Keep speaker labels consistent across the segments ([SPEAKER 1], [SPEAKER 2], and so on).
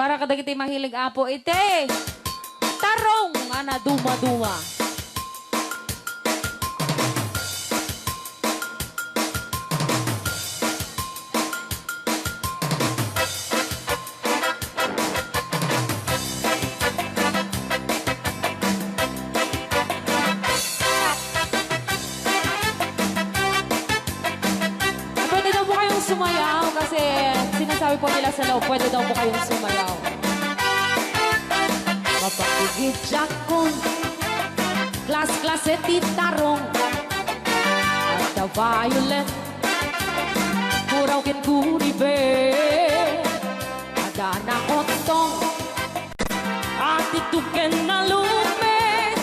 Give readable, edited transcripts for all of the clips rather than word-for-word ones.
[SPEAKER 1] Para kadagiti mahilig apo ite. Tarong ana duma-duma. Pwede daw po kayong sumayaw kasi sinasabi po nila sa loob, pwede daw po kayong sumayaw. Mapakigit jakon, klas-klase titarong, at the violet, puraw kin kuribe, ada na otong, at ituken na lume,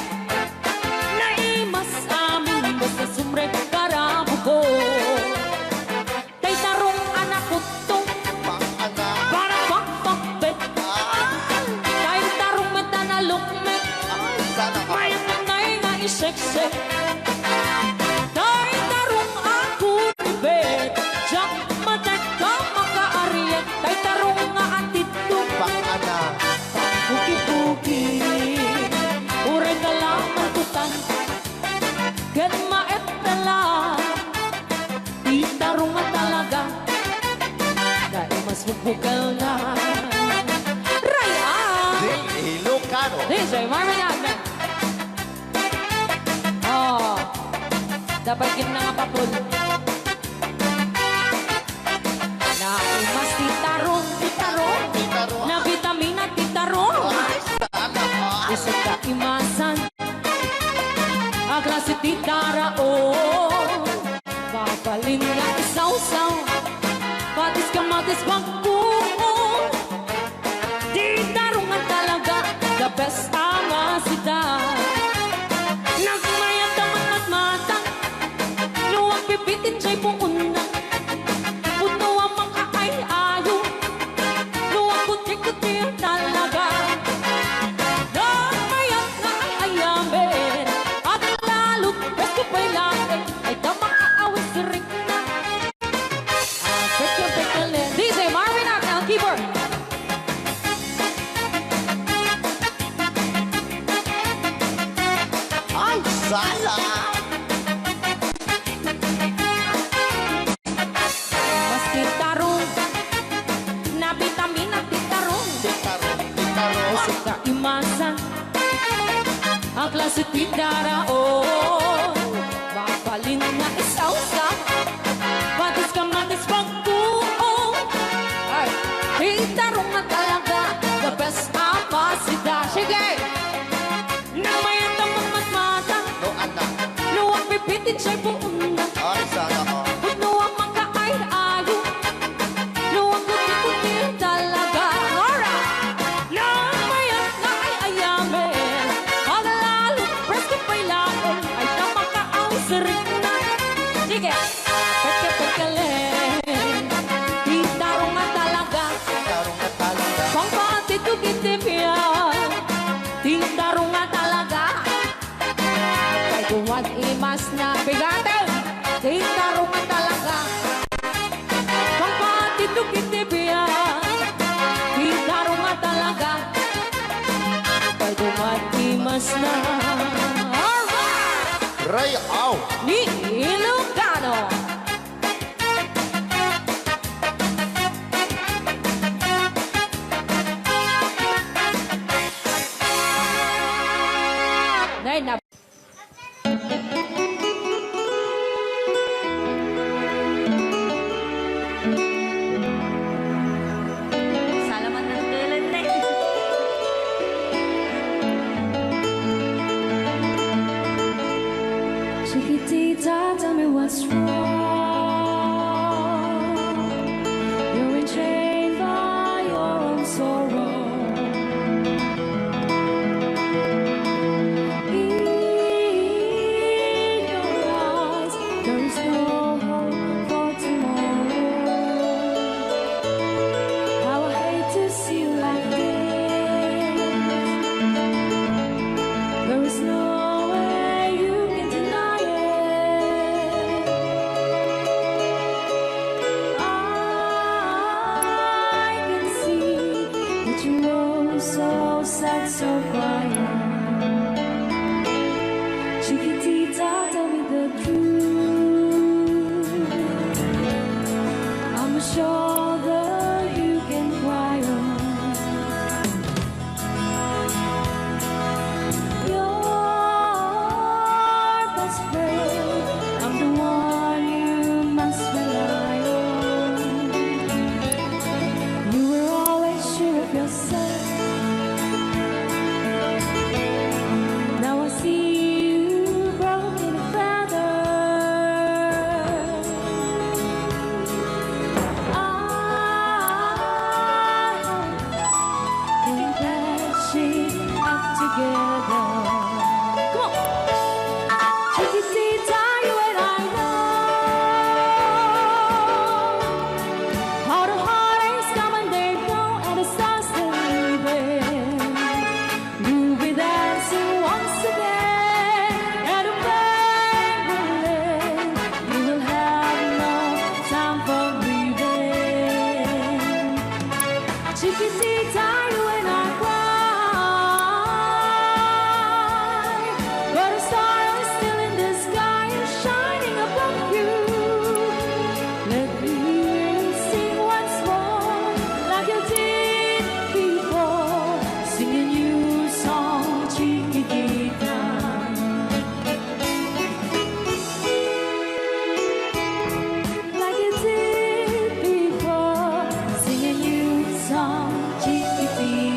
[SPEAKER 1] naimas amin mo sa sumrek karabo ko. Tay tarong anak utong, para pakpakbet, tay tarong meta na lukmet, may manay nga iseksek. Tay tarong ako ribet, jak matek ka makaariet, tay tarong nga atitong, puki-puki, ure ka lang matutan, ken maet tala, di tarong nga talaga, dahil mas bubukal na.
[SPEAKER 2] Ilocano.
[SPEAKER 1] DJ Marvin Agman. Oh, dapat kin na nga papul. Na imas titarong, na vitamina titarong. Isa ka imasan, agrasi titaraon. Babalin nga isaw-saw, patis kamatis pagkuon. Titarong nga talaga, the best ang asita. Nagmayat ang matmatang, luwag pipitin siya'y puuna. Puno ang mga ay-ayo, luwag kuti-kuti talaga. Nagmayat nga ang ayamin, at lalo't best ko pa'y lahat, ay tamang kaawin si Rick na. Pekya-pekya-len. DJ Marvin Agman, keyboard.
[SPEAKER 2] Ay, sala!
[SPEAKER 1] Mas titarong, na vitamina titarong. Usok ka imasan, ang klase titaraon. Babalin na isaw-saw, patis kamatis pagkuon. Ay, titarong na talaga, the best apasida. Sige! Nang mayan tamang matmata,
[SPEAKER 2] No, anak.
[SPEAKER 1] luwag pipitin siya'y puuna.
[SPEAKER 2] Ay, sana ko.
[SPEAKER 1] Puno ang mga ay-ayo, luwag kuti-kuti talaga. Alright! Nang mayan na ay ayamin, ang lalo't presko pa'y laon, ay tamang kaawin sa rin na. Sige! Pagka-pagkalen, titarong nga talaga,
[SPEAKER 2] Tarong na talaga.
[SPEAKER 1] pang patitugin-tipiyan, titarong nga talaga. Kay tuwag imas na bigatin, titarong nga talaga. Pang patitugin-tipiyan, titarong nga talaga. Kay tuwag imas na. Alright!
[SPEAKER 2] Ray, aw!
[SPEAKER 1] Ni Ilocano. Nay na. Salamat ng tulad na. Chiquitita But you were so sad, so quiet. Chiquitita, tell me the truth. I'm a shoulder you can cry on. Your best friend, I'm the one you must rely on. You were always sure of yourself. Now I see you broken a feather. I think patching up together. Come on, Chiquitita, you and I know how the heartaches come and they go, and the stars are leaving. We'll be dancing once again, and the pain will end. You will have no time for grieving. Chiquitita, you and I cry, but a star is still in the sky and shining above you. Let me hear you sing once more, like you did before, sing a new song, Chiquitita. Like you did before, sing a new song, Chiquitita.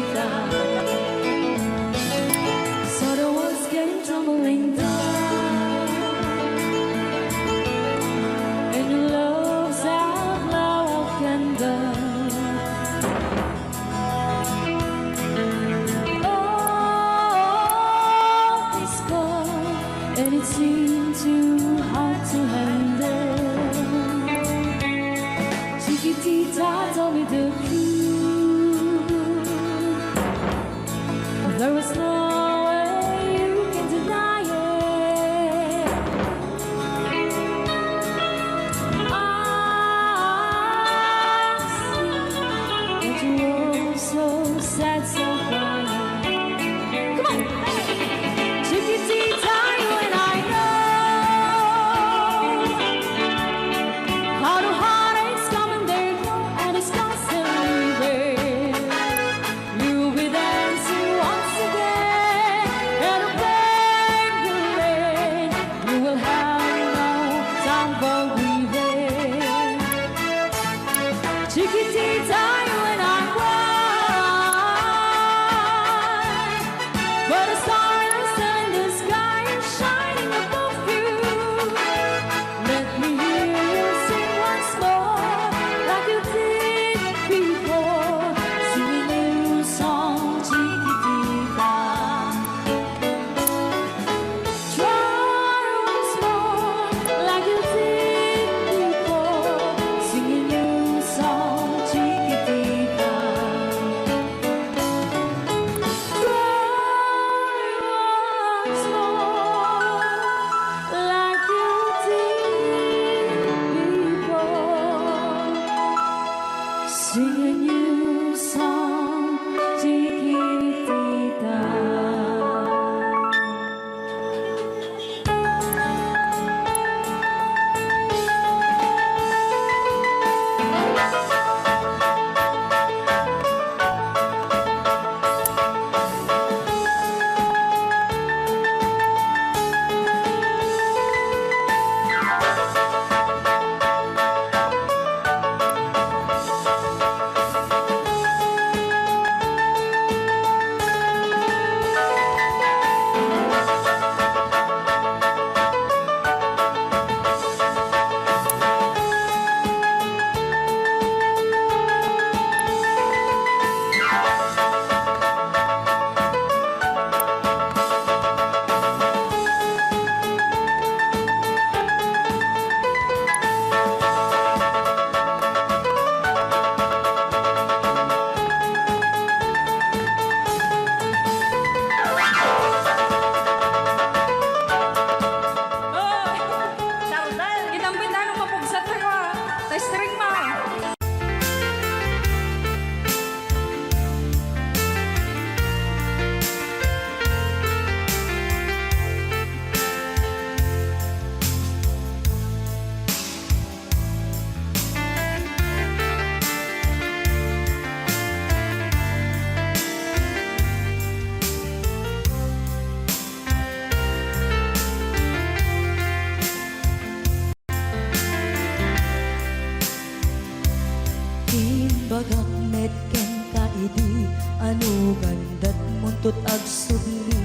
[SPEAKER 3] di ano gandat muntot ag subli.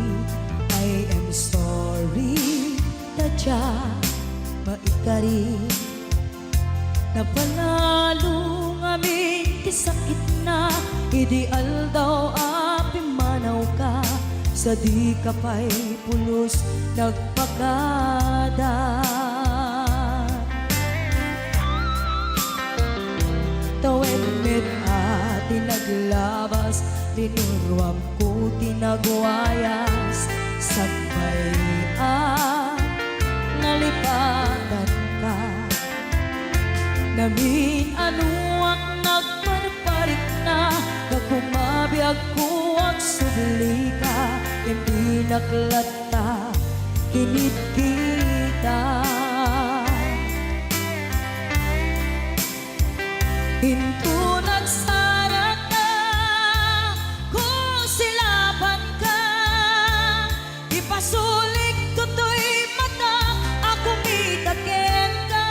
[SPEAKER 3] I am sorry, tadya maikari. Napanalo ngamin ti sakit na, ideal daw api manaw ka. Sa di ka pa'y pulos nagpakada. Tawen met ati naglabas, linurwam ko tinagwayas. Sabay nalipatan ka. Namin anuak nagparparik na, nagpumabiyag ko ang subli ka. Hindi naklata, kinit kita. Hinto nagsara ka, kung silaban ka. Ipasulik tutoy mata, ako mitakin ka.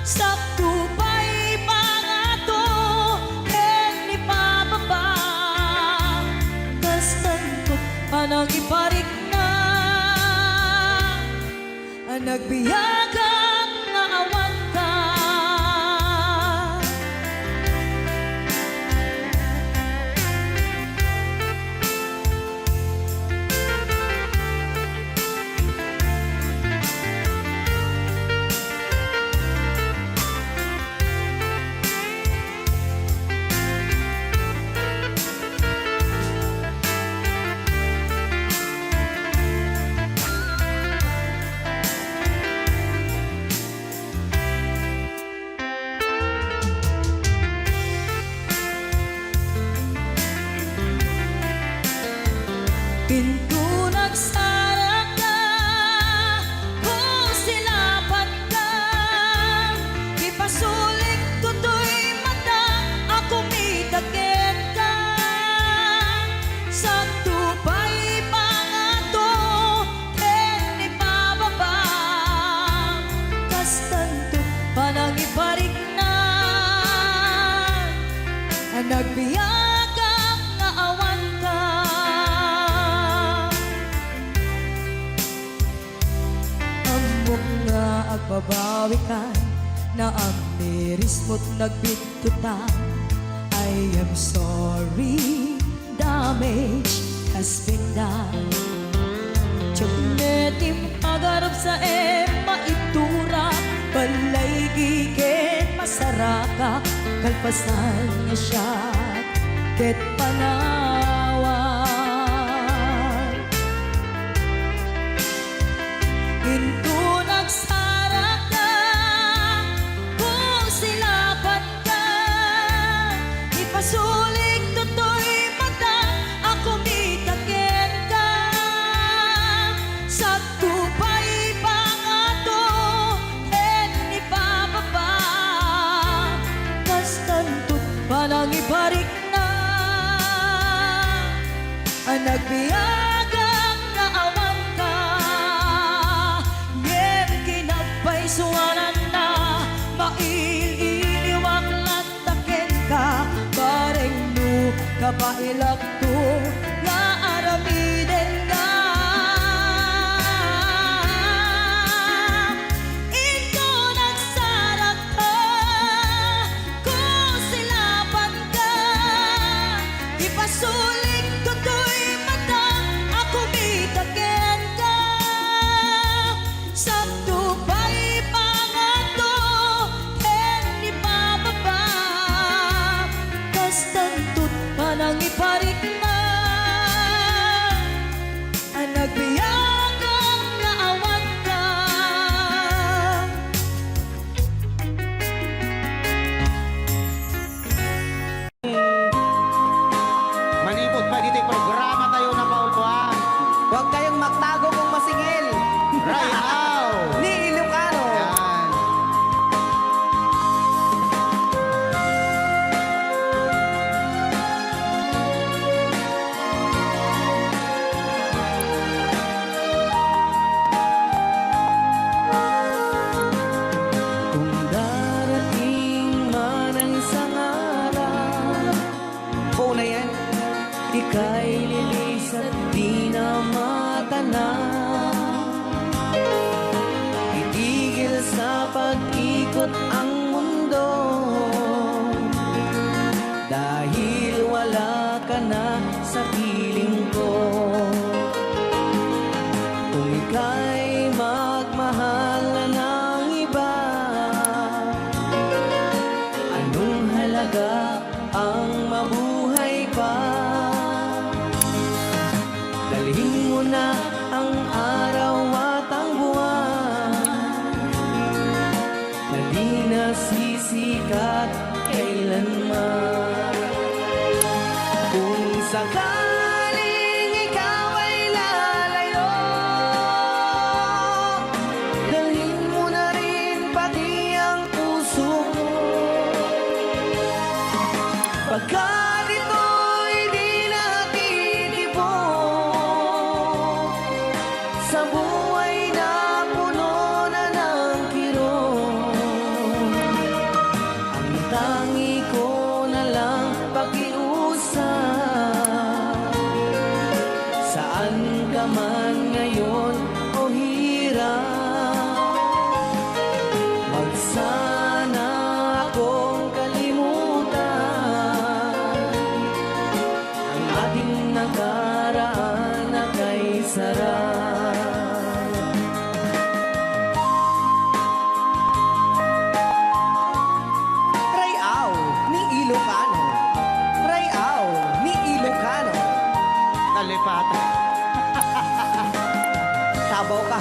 [SPEAKER 3] Sakto pa'y pangato, hen ipababa. Kastantot panang iparik na, nagbiyagang nga awan ka. Pinto nagsara ka, kung silaban ka. Ipasulik tutoy mata, ako mitakin ka. Sakto pa'y pangato, hen ipababa. Kastanto panang iparik na, nagbiyagang nga awan ka. Amok nga agbabawi ka, na ang miris mo't nagbitutan. I am sorry, damage has been done. Tiyagnetim agarap sa maitura, balay gigit masaraka. Kalpasan niya siya, ket panawan. Hinto nagsara ka, kung silaban ka. Ipasulik tutoy mata, ako mitakin ka. Sakto pa'y pangato, hen ipababa. Kastantot panang ibarik na, nagbiyagang nga awan ka. Ngem kinagpaisuanan na, maililiwag lantaken ka. Bareng no kapailak to, nga aramiden ka. Ito nagsarak ka, kung silaban ka. Ipasulik tutoy mata, ako mitakin ka. Sakto pa'y pangato, hen ipababa. Kastantot panang iparik na, nagbiyagang nga awan ka.
[SPEAKER 4] Malibot pa dito yung programa tayo na maulpuan.
[SPEAKER 5] Huwag kayong magtago kung masingil.
[SPEAKER 4] Right now!
[SPEAKER 5] Ni Ilocano.
[SPEAKER 4] Yan.
[SPEAKER 5] Kung darating man ang isang araw muna yan.
[SPEAKER 3] Ika'y lilis at di na matanaw. Itigil sa pag-ikot ang mundo, dahil wala ka na sa piling ko. Kung ika'y magmahal na ng iba, anong halaga ang mabuhay pa? Dalhin mo na ang araw at ang buwan, na di nasisikat kailanman. Kung sakaling ikaw ay lalayo, dalhin mo na rin pati ang puso ko. Pagkat ito'y di natitibok sa buhay na puno na ng kirot, ang tangi ko na lang pakiusap. Saan ka man ngayon o hirap, wag sana akong kalimutan ang ating nakaraan na kay sarap.
[SPEAKER 5] Rayaw ni Ilocano. Rayaw ni Ilocano.
[SPEAKER 4] Nalipatan.
[SPEAKER 5] Sabaw ka.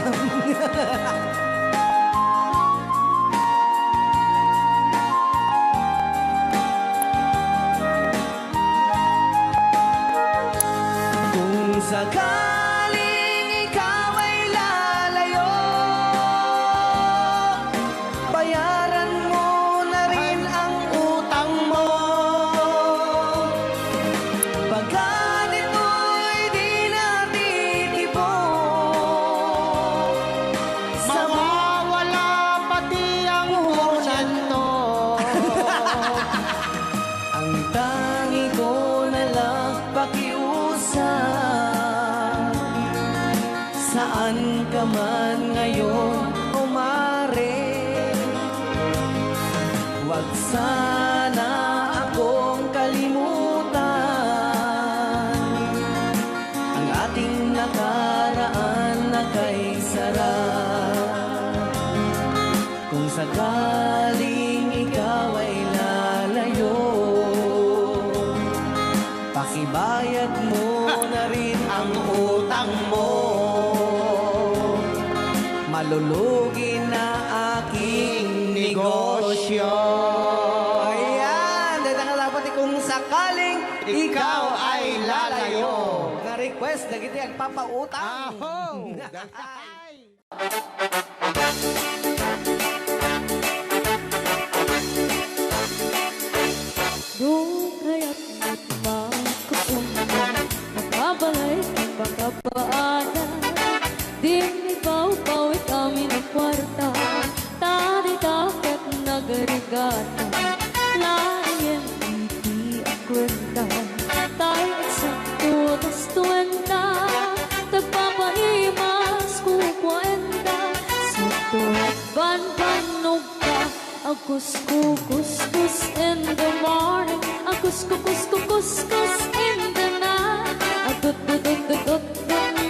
[SPEAKER 3] Kung sakaling ikaw ay lalayo, bayaran mo na rin ang utang mo. Pagkat ito'y di natitibok sa
[SPEAKER 4] Mawawala pati ang porsyento.
[SPEAKER 3] ang tangi ko na lang pakiusap. Saan ka man ngayon umare, wag sana akong kalimutan ang ating nakaraan na kay sarap. Kung sakaling ikaw ay lalayo, pakibayad mo na rin ang utang mo. Malulugi na aking negosyo.
[SPEAKER 5] Ayan, dahil nga dapat kung sakaling
[SPEAKER 4] Ikaw ay lalayo.
[SPEAKER 5] na request na kita agpapautang.
[SPEAKER 4] Aho!
[SPEAKER 1] Doon kaya't magkapunta, nakabalay ang pagkapaana. Dinibaw-bawi kami ng kwarta, tari-takot nagarigata. Layan iti ang kwenta, tayo eksakto tas tuwenta. Tagpapaimas ko kwenta, sakto ban-banog ka. Kus-kus in the morning, kus-kus in the night. Dut-dut-dut-dut,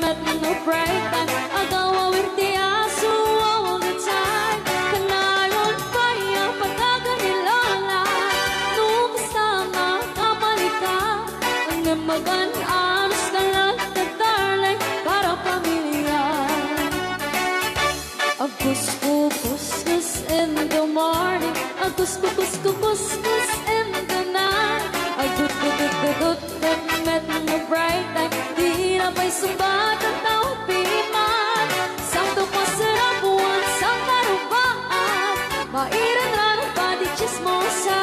[SPEAKER 1] met no break time. Agawawirti aso all the time. Kanayon pa yung pagkaganilala, nung sama kapalita. Ang namagan-anos ka lang na darling, para pamilya. Kus-kus in the morning, kus-kus in the night. Dut-dut-dut-dut, met no bright time. Di na ba'y sumbat ang tao piman? Sakto pa sarap buwan sa karubaan. Mairan lang pa di chismosa.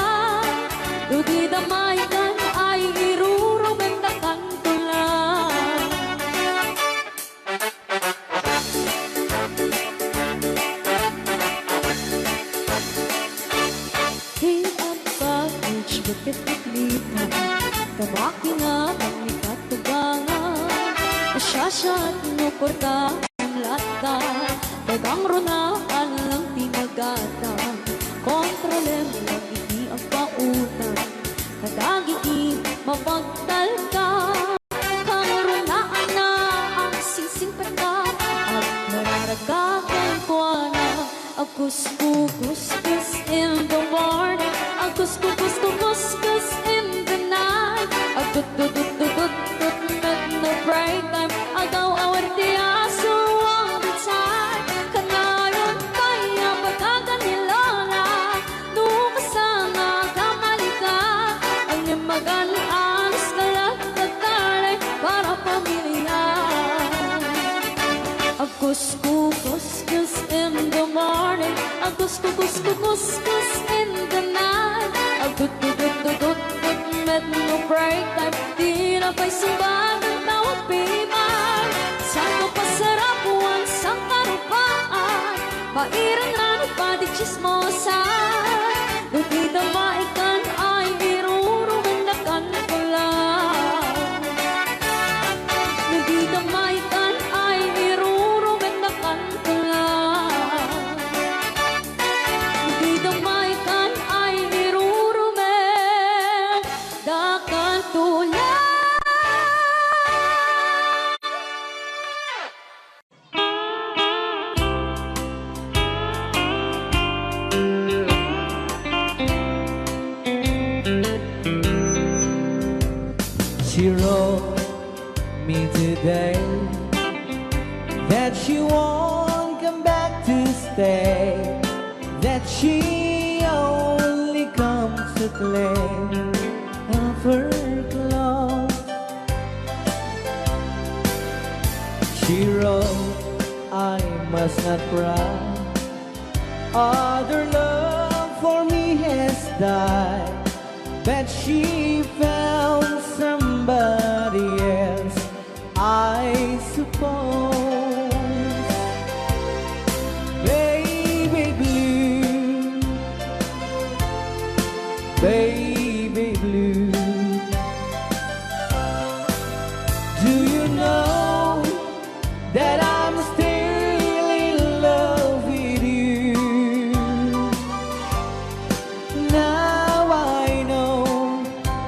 [SPEAKER 1] Dudi damay kan ay irurubeng na kantulan. Di ang
[SPEAKER 3] Kamakina ang ikatugangan Asyasya at nuporta ang lata Dagang runaan lang tinagata Kontroler lang iti ang pautan Kadagiti mapagtal ka Kang runaan na ang sising pata At nararagagan ko na Agus-gus in the morning Agus-gus in the night Agud-dud-dud-dud-dud no break time Agaw awar di aso all the time Kanayon kaya pagkagan nilona Nukasanga kamalika Ang imagalaan Skalat katare para pamilya Agus-gus in the morning Agus-gus in the night Agud-dud-dud-dud no break time Di na pa'y sumbag ang tawag piman Saan ko pasarapuan sa karupaan Pairan na nagpadi chismosan Nagkita maikan ay irurumandakan ko lang Nagkita maikan ay irurumandakan ko lang Nagkita maikan ay irurumandakan ko lang
[SPEAKER 5] She wrote me today that she won't come back to stay, that she only comes to claim of her clothes. She wrote, I must not cry, other love for me has died, but she found somebody else, I suppose. Baby blue, baby blue, do you know that I'm still in love with you? Now I know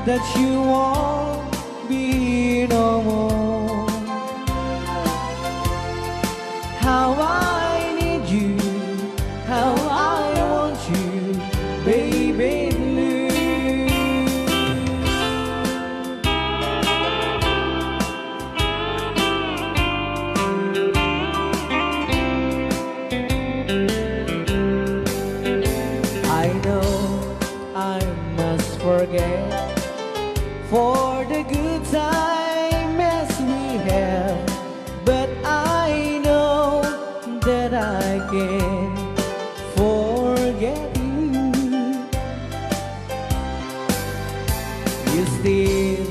[SPEAKER 5] that you won't be no more. How I need you, how I want you, baby blue. I know I must forget for the good time as we have, but I know that I can forget you. You're still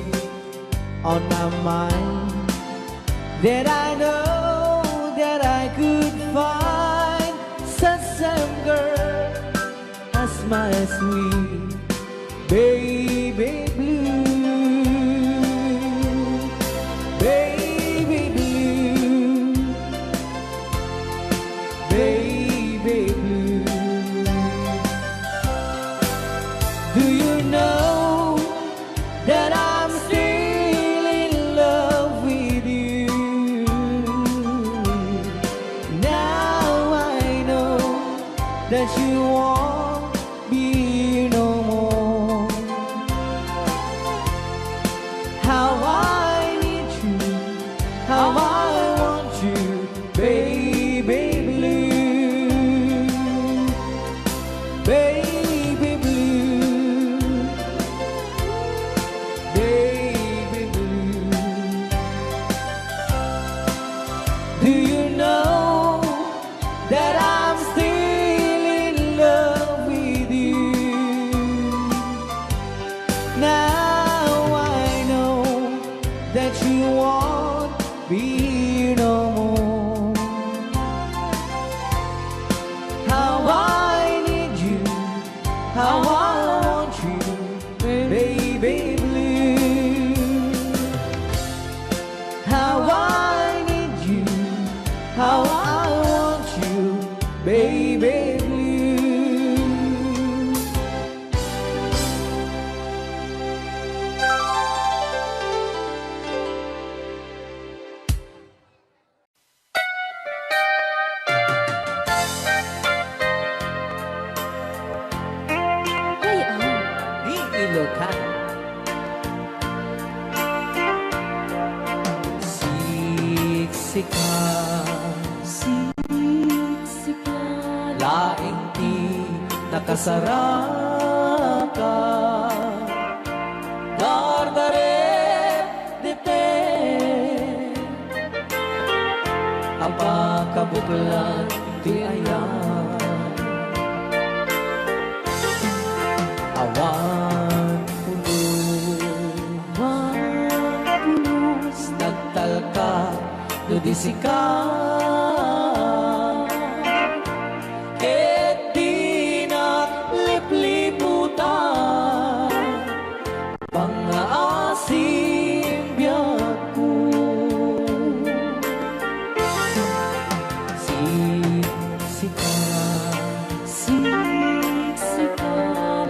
[SPEAKER 5] on my mind, that I know that I could find such a girl as my sweet baby blue. Baby blue, baby blue. Do you know that I'm still in love with you? Now I know that you won't be no more. siksikan, laing di nakasaraka, dardarep depen, apa kabuklan di ayan, awan pulos, nagtalka, nudisika, ket di naglipliputan, pangaasim biyak ko. Siksikan,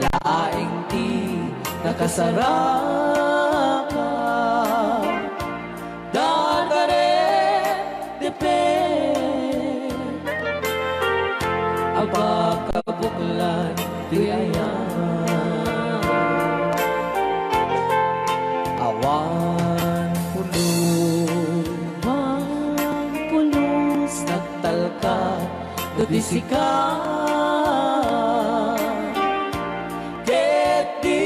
[SPEAKER 5] laing di nakasaraka, dardarep depen, apa kabuklan di ayan, awan pulos, nagtalka, nudisika, ket di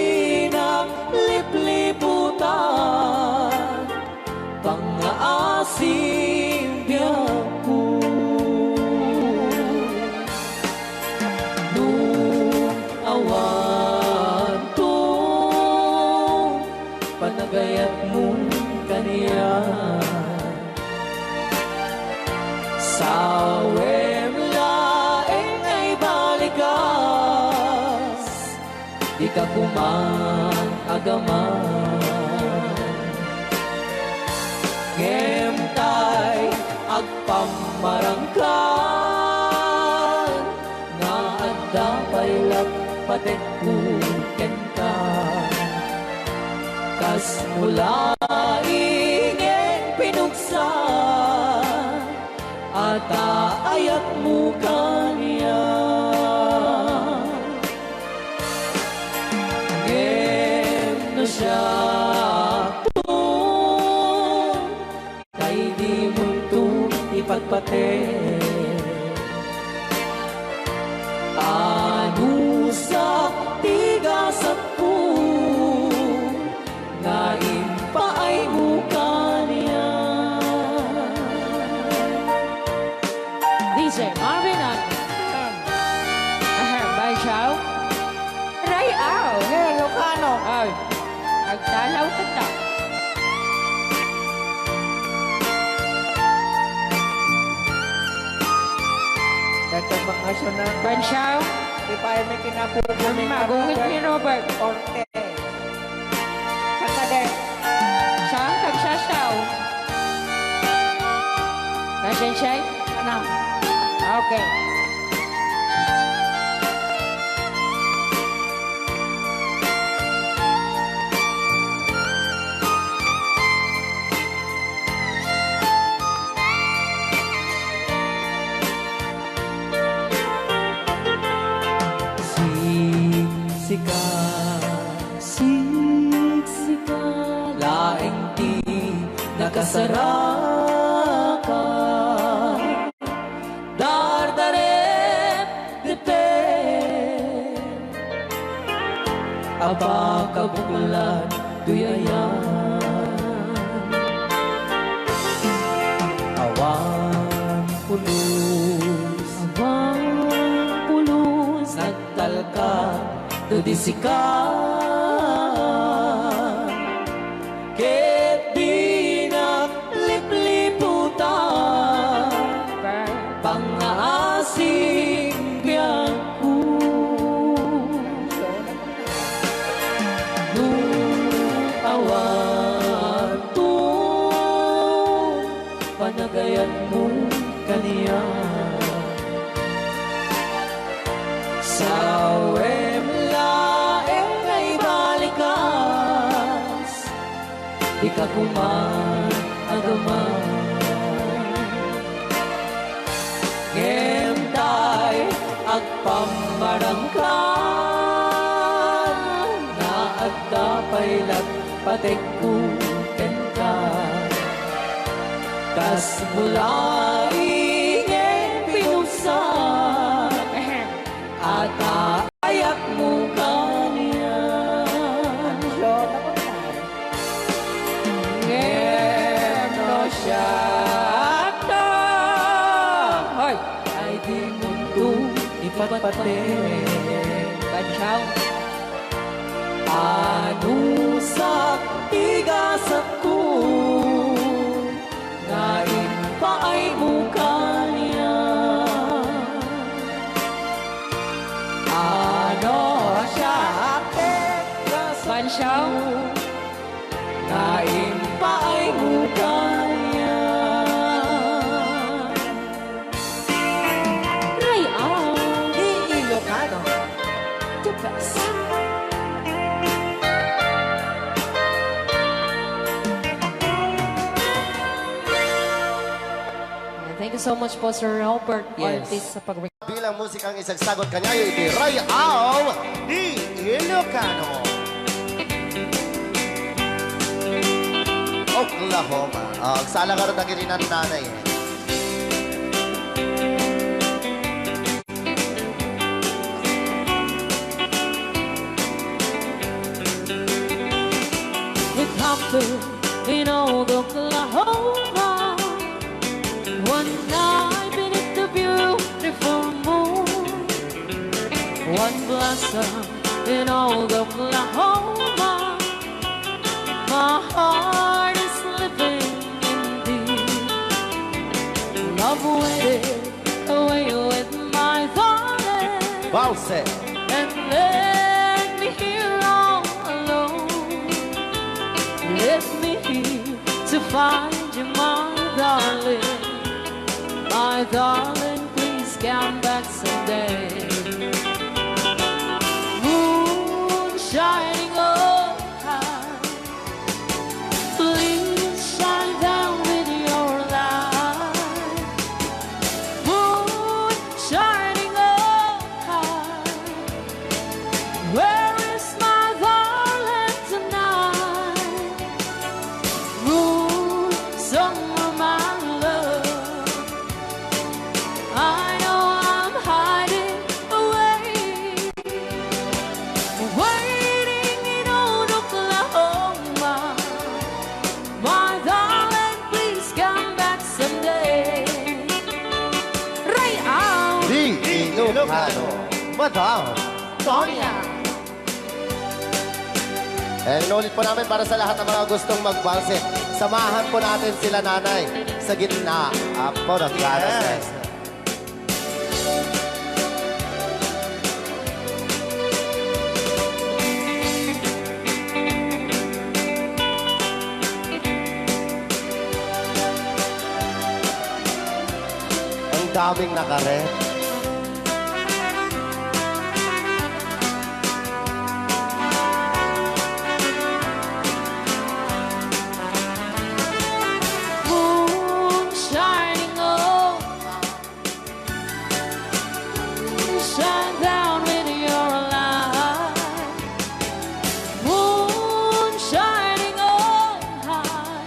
[SPEAKER 5] naglipliputan, pangaasim biyak ko. Nung awan to, panagayat mo kaniya, sawem laeng ay balikas, di ka kumang agaman, ngemtay agpamarangkan, nga adda paylap patekkuken ka, kas mula ingin pinugsa, at ayat mo kaniya, ngem na siya kay di mo ito ipagpate, ano sa tigasat po, nga impaay mo kaniya.
[SPEAKER 1] DJ Marvin at Bay Chow. Ray Ao.
[SPEAKER 5] Hey, Lucano!
[SPEAKER 1] Ay, nagtalaw ka ta.
[SPEAKER 5] Dito mga sunang
[SPEAKER 1] Bay Chow,
[SPEAKER 5] di pa may kinapupo ni
[SPEAKER 1] magungit ni Robert.
[SPEAKER 5] Orte. Sakade.
[SPEAKER 1] Saan kagsasaw? Kasensay?
[SPEAKER 5] Ano?
[SPEAKER 1] Okay.
[SPEAKER 5] Siksikan, laing di nakasaraka, dardarep depen, apa kabuklan duyayan, awan pulos, nagtalka, nudisikan, ket di naglipliputan, pangaasim biyak ko. Nung awan to, panagayat mo kaniya, sawem laeng ay balikas, di ka kuman agaman, ngemtay agpamarangkan, na agdapay lat patekkuken ka, Landas mula ingin pinusan at ayak mo kanya. Ngeno siya na
[SPEAKER 1] Hoy!
[SPEAKER 5] ay di mundo ipatpatin.
[SPEAKER 1] Bansyaw!
[SPEAKER 5] Ano sa tigasat ko Nain pa ay buka niya Ano siya tigasat
[SPEAKER 1] Bansyaw!
[SPEAKER 5] Nain pa ay buka niya
[SPEAKER 1] Ray out!
[SPEAKER 5] Di Ilocano
[SPEAKER 1] The best! Thank you so much po, Sir Robert
[SPEAKER 5] Yes.
[SPEAKER 1] Ortiz, sa pag
[SPEAKER 2] Bilang musikang isang sagot kanya ay iti Ray Au di Ilocano. Oklahoma. Agsala ka rin naging ng nanay.
[SPEAKER 1] It happened in old Oklahoma one night beneath the beautiful moon. One blossom in old Oklahoma. My heart is living in deep love waited away with my darling.
[SPEAKER 2] Balse.
[SPEAKER 1] And let me here all alone. Let me here to find you, my darling. My darling, please come back someday. Moon shining on high, please shine down with your light. Moon shining on high, where is my darling tonight? Moon, summer, my love. I know I'm hiding away, waiting in old Oklahoma. My darling, please come back someday. Ray out,
[SPEAKER 2] Di Ilocano. Madam.
[SPEAKER 1] Sonia.
[SPEAKER 2] And inulit po namin para sa lahat ng mga gustong magbalse. Samahan po natin sila nanay sa gitna. Apo ng Yes. Ang daming nakaret.
[SPEAKER 1] Moon shining on, shine down with your light. Moon shining on high,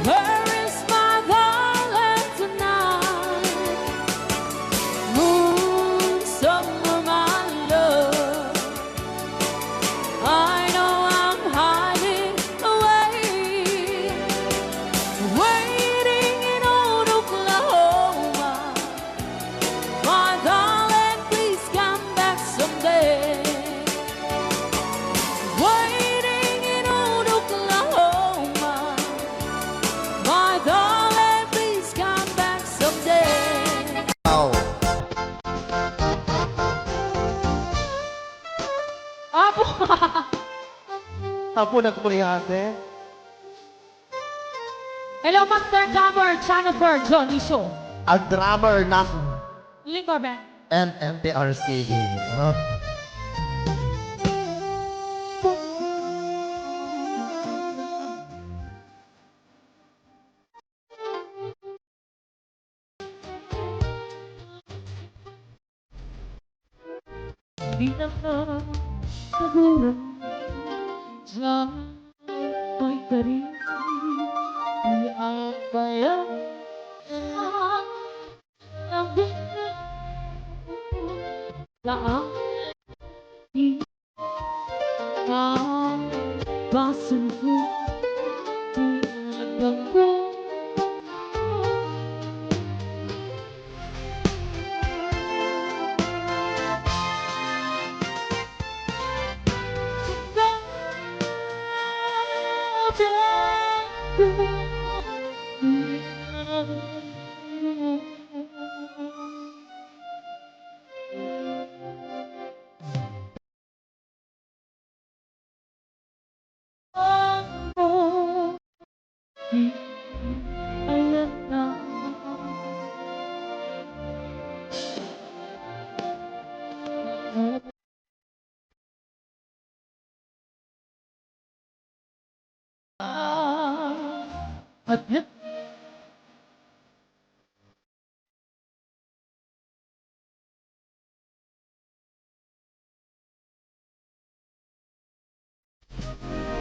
[SPEAKER 1] where is my darling tonight? Moon, summer, my love. I know I'm hiding away, waiting in old Oklahoma. My darling, please come back someday. Waiting in old Oklahoma. My darling, please come back someday.
[SPEAKER 2] Wow.
[SPEAKER 1] Apo!
[SPEAKER 2] Apo nagkuryate.
[SPEAKER 1] Hello, Master Drummer, Jennifer Joniso.
[SPEAKER 2] Ang drummer ng
[SPEAKER 1] Lingkor Band.
[SPEAKER 2] NMTRC. No?
[SPEAKER 1] Di naman siguro sa may tarin. Di ang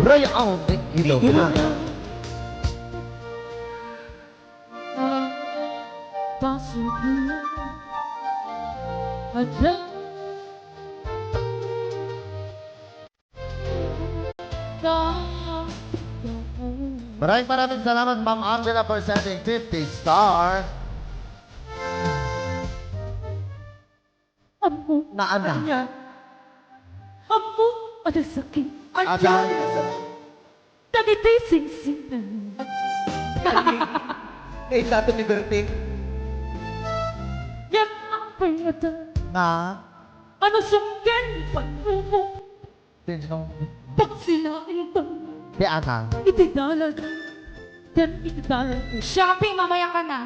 [SPEAKER 2] Ray ang ilog na. Maraming salamat, Ma'am Angela, for sending 50 star. Na ana.
[SPEAKER 3] Apo, ada sakit.
[SPEAKER 2] Ada.
[SPEAKER 3] Nagitiising-sing na.
[SPEAKER 4] Eh, dato ni Berting.
[SPEAKER 3] Yan ang pera.
[SPEAKER 2] Na.
[SPEAKER 3] Ano sungkin? Pagbubo.
[SPEAKER 2] Sino?
[SPEAKER 3] Pag sinain ba?
[SPEAKER 2] Si Ana.
[SPEAKER 3] Itidala. Yan itidala.
[SPEAKER 1] Shopping, mamaya ka na.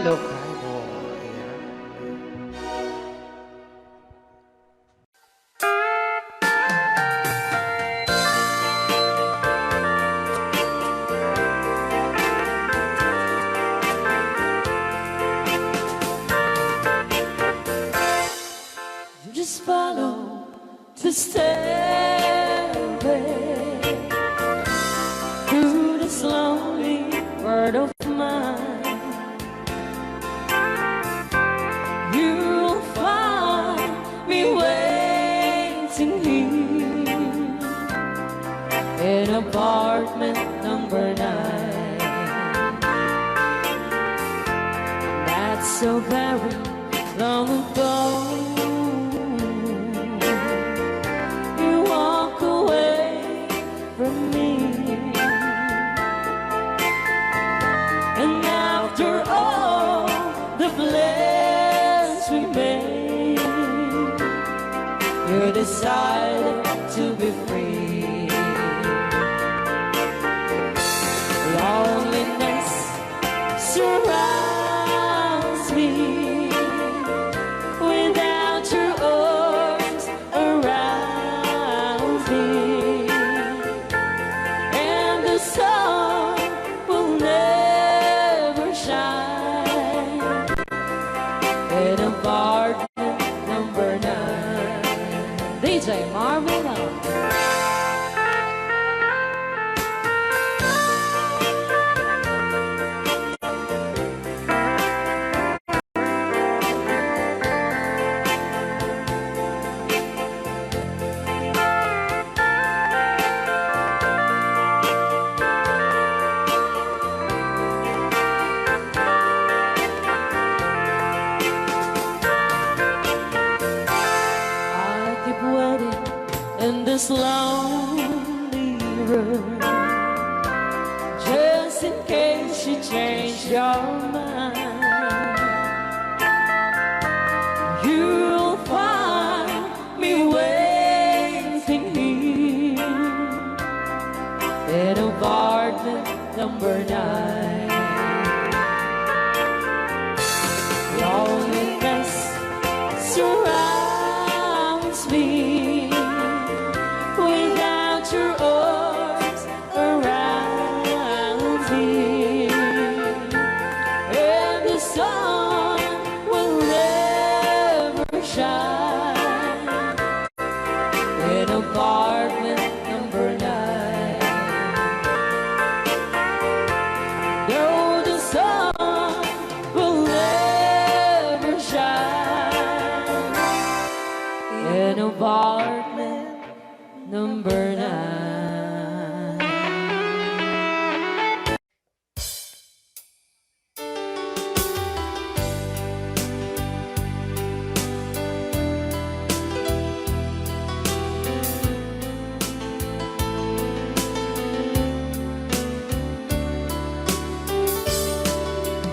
[SPEAKER 4] Ilocano.
[SPEAKER 5] Just follow the stairway through this lonely world of mine. You'll find me waiting here in apartment number 9. That's so very long ago. You walk away from me, and after all the plans we made, you decided to be free. Loneliness surrounds me without your arms around me, and the sun will never this lonely room, just in case you change your mind. You'll find me waiting here in apartment number 9. Loneliness surrounds me without your arms around me, and the sun will never shine in apartment number 9. No, the sun will never shine in apartment number 9.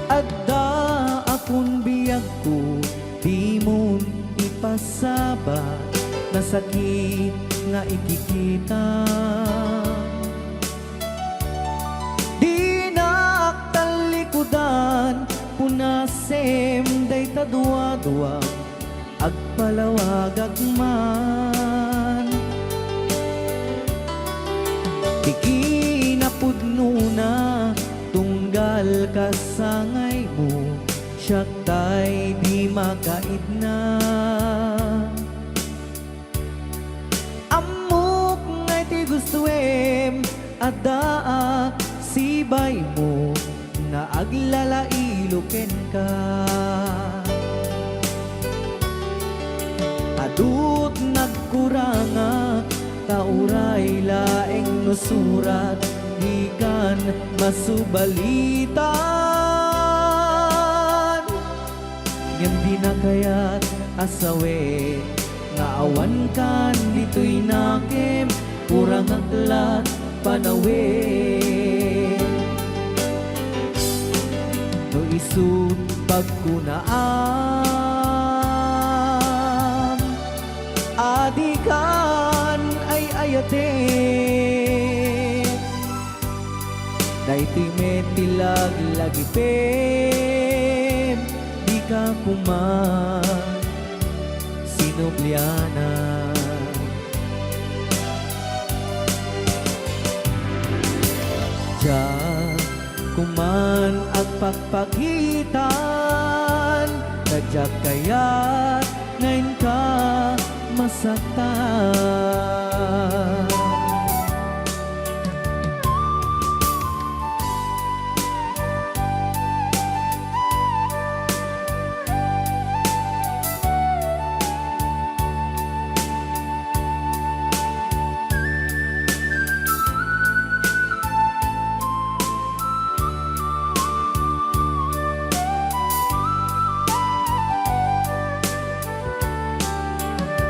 [SPEAKER 6] Adda akong biyag ko, di mo ipasabat na sakit nga ikikita. Di naktalikudan, punasem day tadwa-dwa, agpalawag agman. Ikinapudno na, tunggal kasangay mo, siya tay di makaid na. Amok ngay ti gustuem, adaak sibay mo, na aglalailuken ka. Adut nagkuranga, tauray laeng nusurat, ikan masubalitan. Ngem di na kaya't asawe, nga awan kan dito'y nakem, kurang aklat panawe. No isut pagkunaan, adikan ay ayate. Daytoy metilag lagi pem, di ka kuman sinubliana. Diyan kuman agpagpagitan, nadyak kaya't ngayon ka masaktan.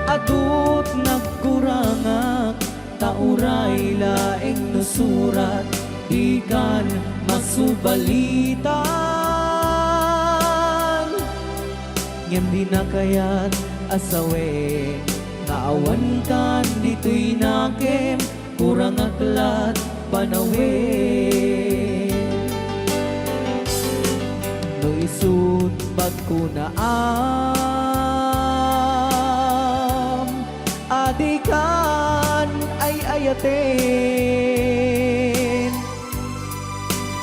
[SPEAKER 6] Adut nagkurangak, tauray laeng nusurat, ikan masubalitan. Ngem di na kaya't asawe, naawan kan dito'y nakem, kurang aklat panawe. No isut pagkunaan, adikan ay ayaten.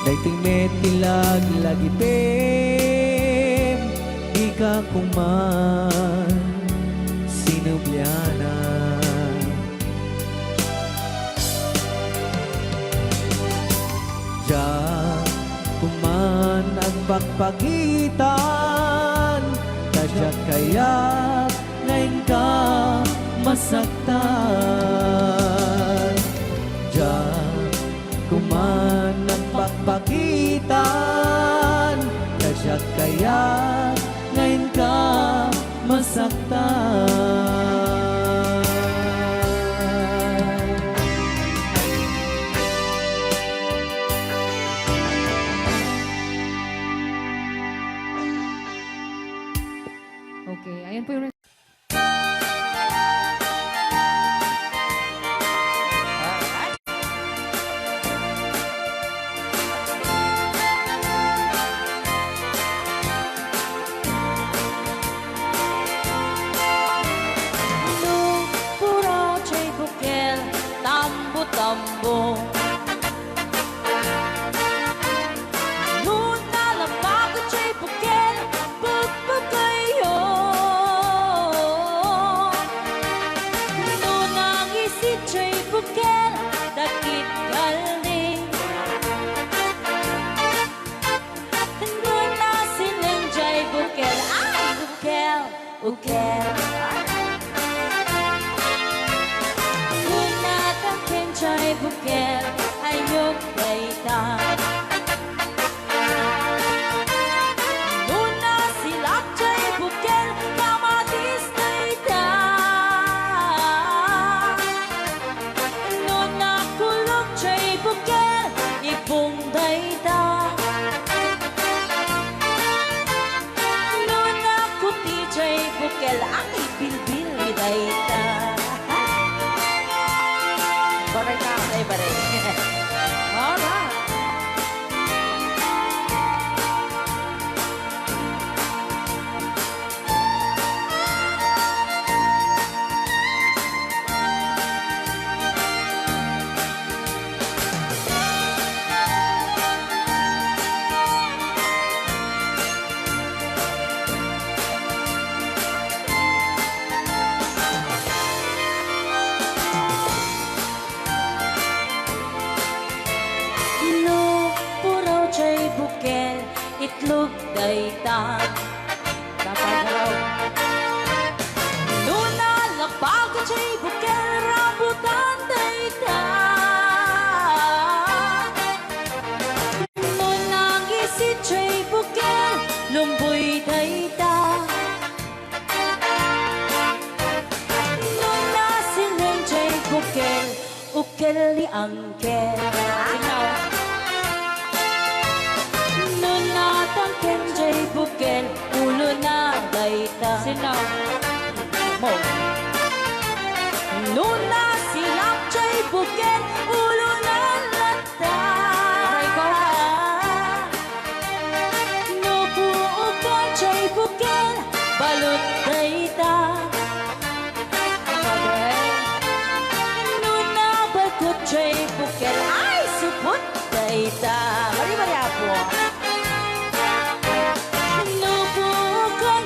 [SPEAKER 6] Daytoy metilag lagi pem, di ka kuman sinubliana. Diyan kuman ang pagpagitan, kadyak kaya't ngayon ka masaktan. Diyan kuman ang pagpagitan, kadyak kaya't ngayon ka masaktan.
[SPEAKER 1] Ayan po yung
[SPEAKER 3] puro chay bukel, tambo-tambo. Nuna labago chay bukel, pagpagayo. Nuna ngisi chay bukel, dakit galing. Nuna silang chay bukel, ay bukel, bukel. Chay bukel ayok dayta Nuna silak chay bukel kamatis dayta Nuna kulog chay bukel ipong dayta Nuna kuti chay bukel ang ibilbil dayta Baray na ako tayo, baray. Alright. Bukel, itlog dayta Kapagalaw Nuna labago chay bukel, rambutan dayta Nuna ngisi chay bukel, lumboy dayta Nuna sineng chay bukel, ukel ni angkel Tangken jay bukel, ulo na dayta Sinaw mo Nuna silap jay bukel, ulo na lata Nupuukan jay bukel, balot dayta Nuna bakot jay bukel, ay supot dayta Mari-mari apo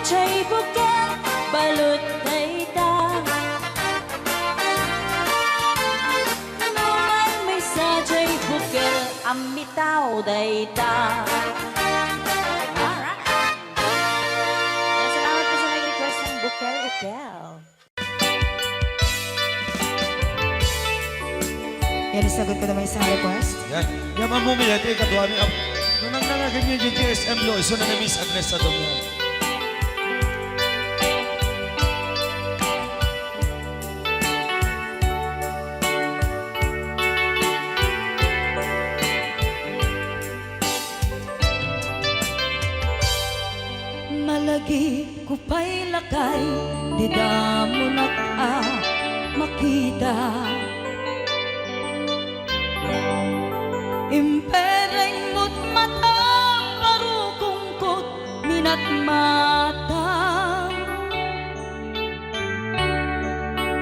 [SPEAKER 3] chay bukel, balot dayta Naman may sa chay bukel, amitaw dayta Alright. Salamat po sa nag-request ng bukel-ukel.
[SPEAKER 5] Yan, isagot ko naman isang request.
[SPEAKER 7] Yan. Yan ang mumiyat eh, kadwami. Nung nangangagan niya yung GSM lo, iso na na-miss Agnes sa domo.
[SPEAKER 6] Malagi ko pa'y lakay, di damo na ka makita. Impereng mo't mata, parukungkot, minat mata.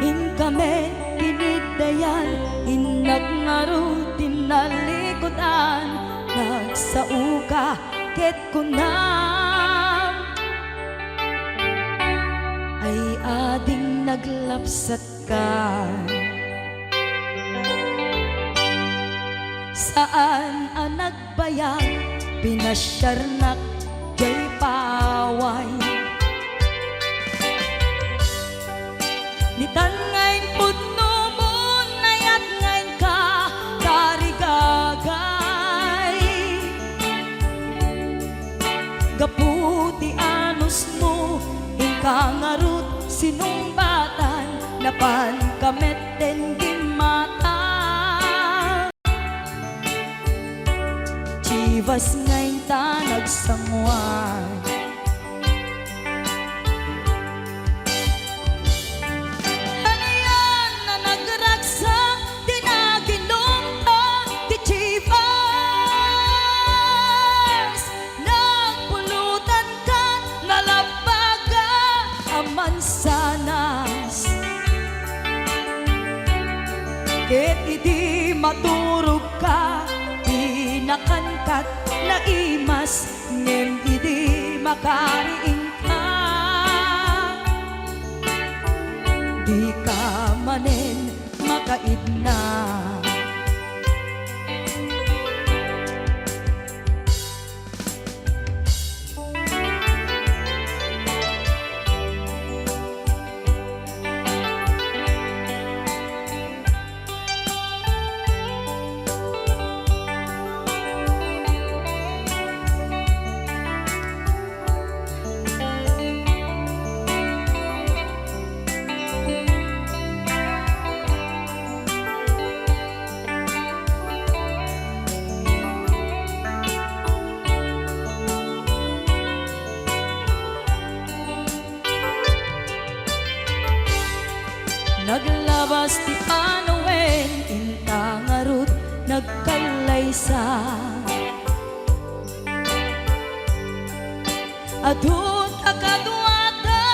[SPEAKER 6] In kami pinidayan, inagnaro tinalikodan, nagsauka ket kunam. Ay ading naglapsat ka. Saan ang nagbayag, pinasyarnak jay paway. Nitan ngayon pudno mo, nayat ngayon ka, karigagay. Gaputi anos mo, ingkangarut sinumbatan, napan kamet den gimata. Chivas ngayon ta nagsangwan, imas ngem idi makariing ka. Di ka manen makaidna. Naglabas ti panawen, intangarut nagkalaysa. Adun akaduada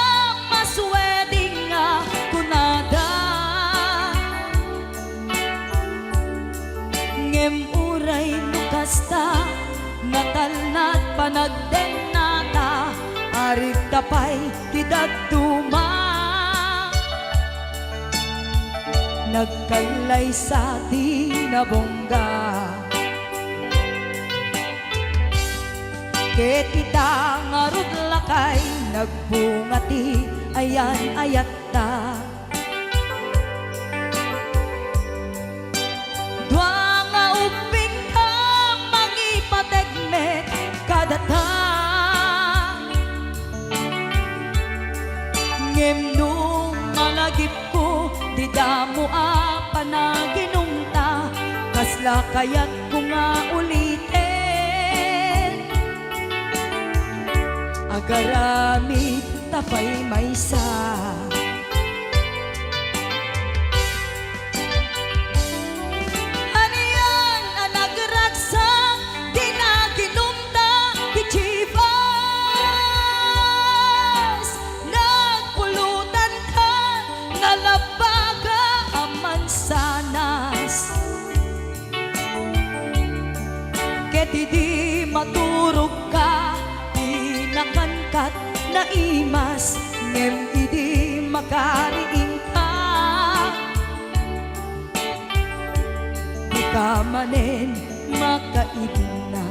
[SPEAKER 6] masweding nga kunada. Ngem uray nukasta, natalnat panagdenata, arig tapay tidagduma. Nagkalay sa tinabongga. Ket ita ngarud lakay, nagbungati ayan ayatta. Dua nga uping ka mangipategmet kadata. Ngem nung malagip ko, di damo panaginungta, kasla kayat ko nga ulitin. Agarami tapay maysa. Aniyan ang nagragsak, di naginumta, di chivas. Nagpulutan ka, nalabaga aman sanas. Ket di maturog ka, di nakangkat na imas, ngem idi makariing ka. Di ka manen makaidna.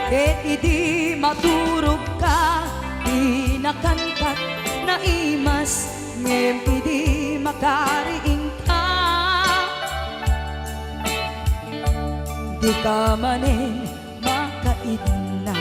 [SPEAKER 6] Ket idi maturog ka, di nakangkat na imas, ngem idi makariing ka. Di ka manen makaidna.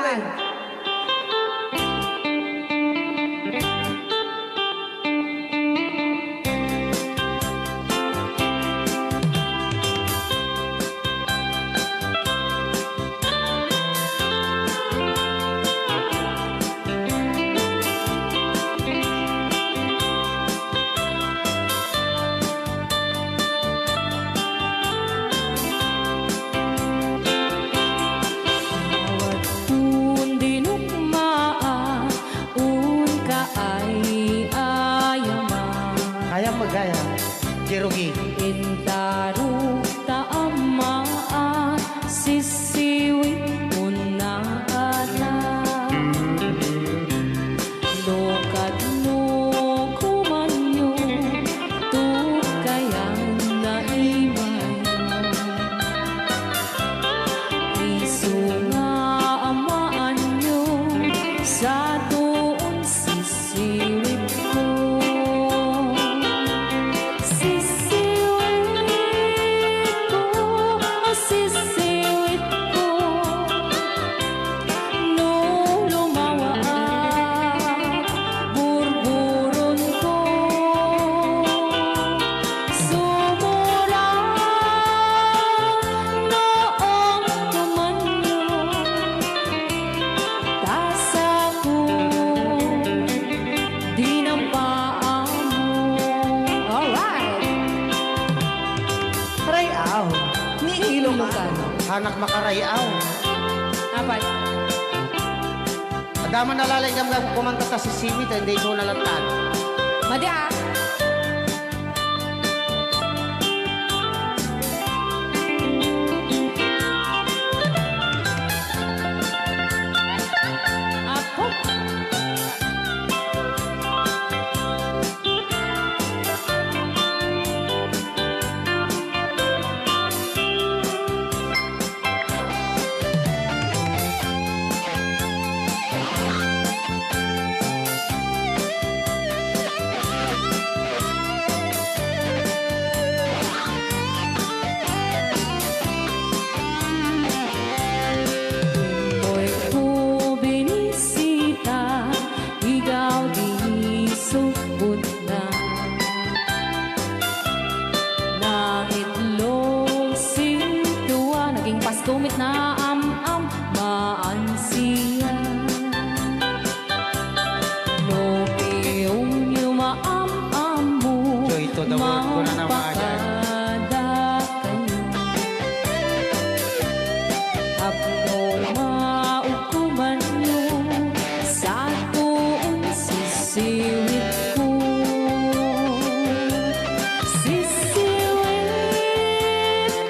[SPEAKER 4] natin.
[SPEAKER 3] Bawat dinukmaan, un ka ay ayaman.
[SPEAKER 4] Kaya magaya. Jerogi.
[SPEAKER 3] Intaro taamaan, sisiwit mo na Lokat no kumanyo, tukayan na imayan. Isu nga amaan nyo, sa doon sisiwit ko. Sisiwit ko, sisiwit ko. No lumawa burburon ko. Sumura noong tumanyo, tasa ko di ng paa mo. Alright!
[SPEAKER 4] Rayaw.
[SPEAKER 3] Ni Ilocano.
[SPEAKER 4] Hanak makarayaw.
[SPEAKER 3] Apat.
[SPEAKER 4] Adaman nalalay kang kumanta ta si Simit, hindi ko nalatan.
[SPEAKER 3] Madi ah. Apo. Boy ko binisita, ikaw di subot na. Naitlog sintuwa, naging pastumit na am-am, maansiya. No piyong yumaam-am mo,
[SPEAKER 4] Joy to the world ko na naman agad.
[SPEAKER 3] mapakada kayo. Apno maukuman nyo, sa tuon sisiwit ko. Sisiwit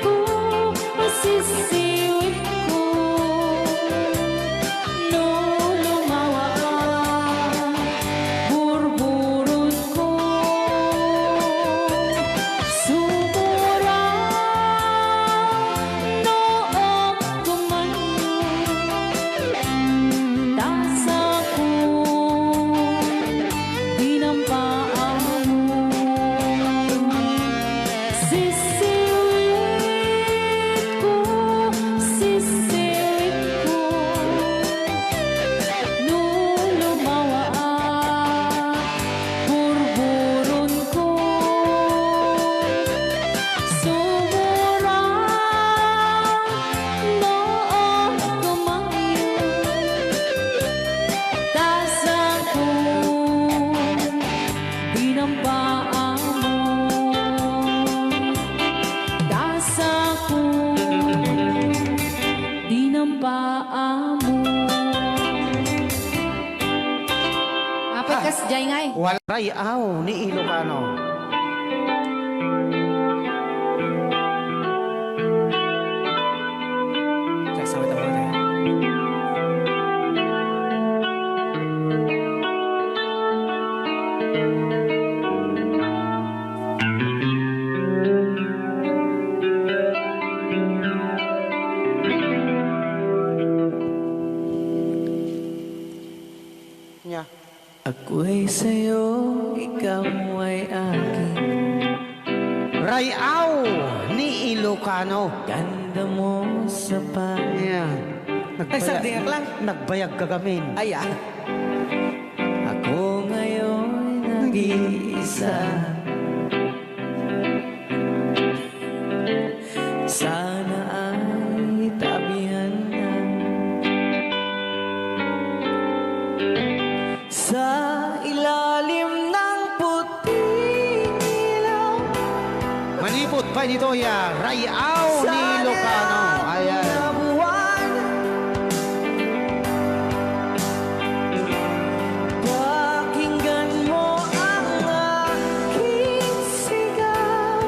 [SPEAKER 3] ko, sisiwit ko. No lumawa burburon ko. Sumura noong tumanyo, tasa ko di ng paa mo. Sisiwit ko, sisiwit ko. No lumawa burburon ko. Sumura noong tumanyo, tasa ko di ng paa mo. Tasa ko di ng paa mo. Apat kas jay ngay.
[SPEAKER 4] Wala rayaw ni Ilocano. Nya.
[SPEAKER 5] Ako'y sa'yo, ikaw ay akin.
[SPEAKER 4] Rayaw ni Ilocano.
[SPEAKER 5] Ganda mo sa
[SPEAKER 4] Yan.
[SPEAKER 5] Ay, sardiyak lang.
[SPEAKER 4] Nagbayag ka gamin.
[SPEAKER 5] Ayan.
[SPEAKER 8] Ako ngayon nag-iisa. Sana ay tabihan na sa ilalim ng puting ilaw.
[SPEAKER 4] Manipot pa dito ya. Rayaw ni Lucano. Ayan.
[SPEAKER 8] Na buwan, pakinggan mo ang aking sigaw.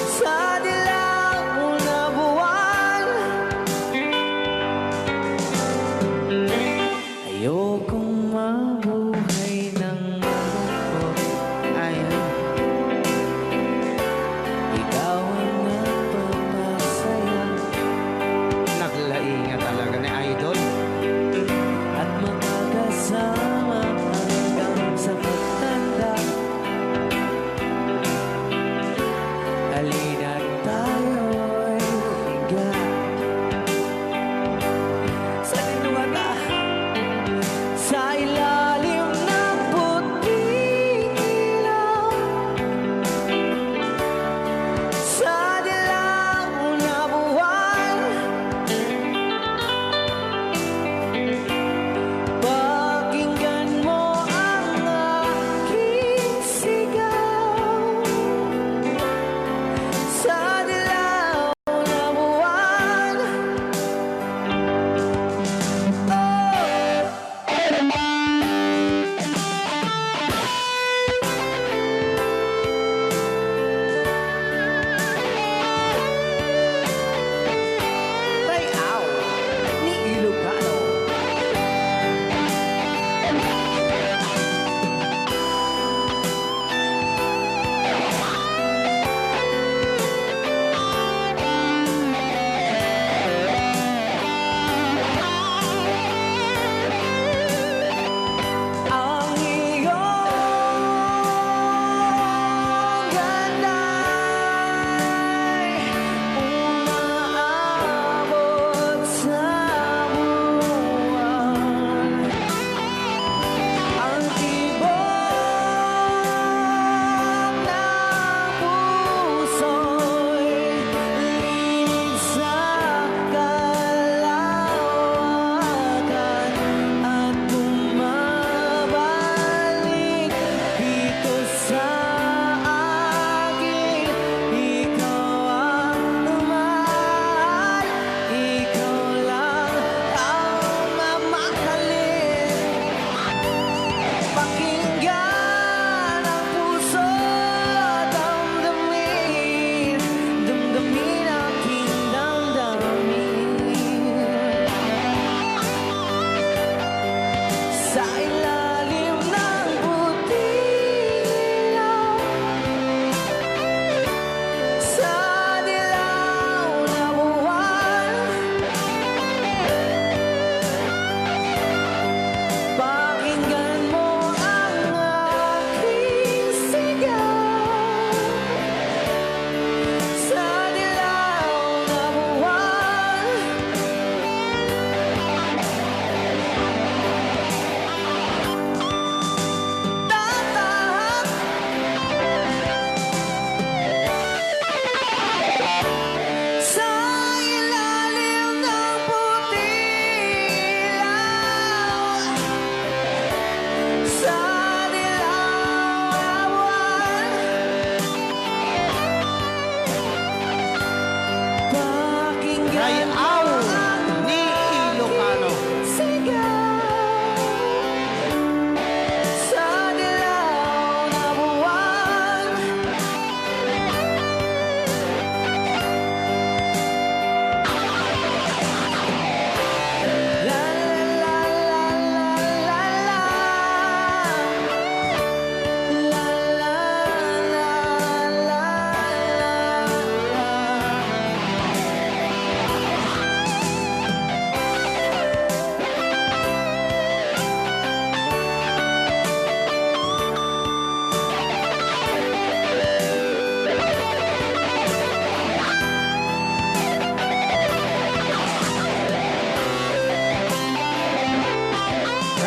[SPEAKER 8] Sa dilaw na buwan, ayokong mabuhay ng malungkot.
[SPEAKER 4] Ayan.
[SPEAKER 8] Ikaw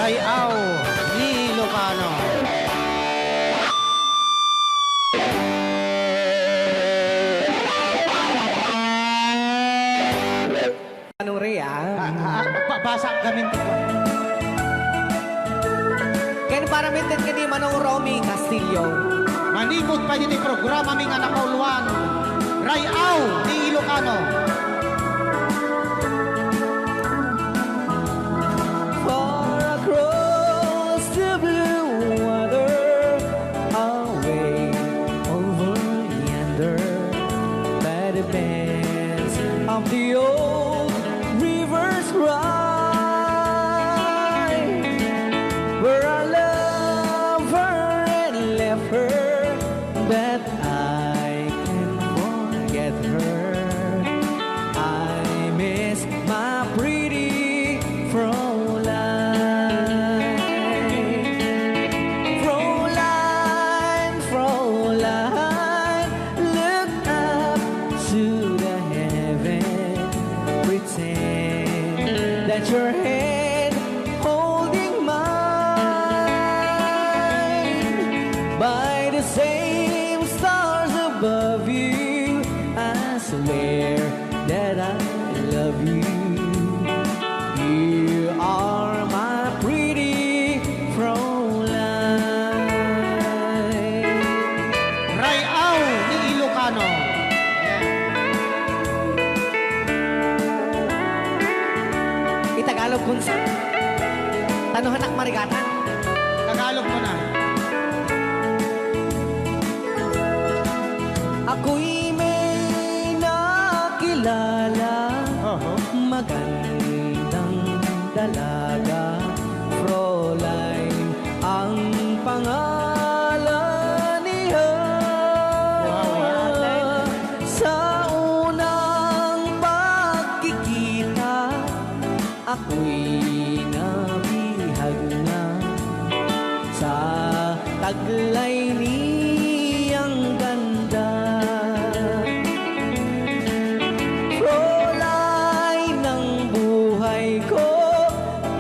[SPEAKER 4] Rayaw ni Ilocano.
[SPEAKER 8] Anong Rhea?
[SPEAKER 4] Basa kami.
[SPEAKER 8] Ken para mintin kini Manong Romy Castillo.
[SPEAKER 4] Manipot pa dito programa ming anak kauluan. Rayaw ni Ilocano.
[SPEAKER 8] Far across the blue water, away over yonder, by the banks of the old rivers ride, where I love her and left her, but I can't forget her. I miss my pretty Fräulein. Fräulein, Fräulein, look up to the heaven, pretend that your hand holding mine. By the same stars above you, I swear that I love you. You are my pretty Fräulein.
[SPEAKER 4] Rayaw ni Ilocano.
[SPEAKER 8] Itagalog kung sa Tanuhan ak marigatan.
[SPEAKER 4] Tagalog mo na.
[SPEAKER 8] Ako'y may nakilala, magandang dalaga, Fräulein ang pangalan niya. Sa unang pagkikita, ako'y nabihag na sa taglay niyang ganda. Fräulein ng buhay ko,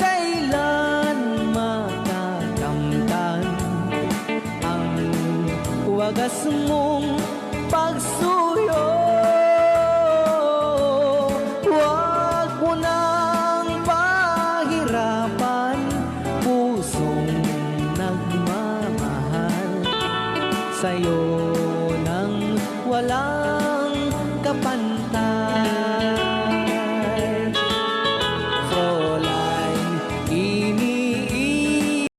[SPEAKER 8] kailan matakamtan ang wagas mong pagsuyo. Huwag mo nang pahirapan pusong nagmamahal sa'yo.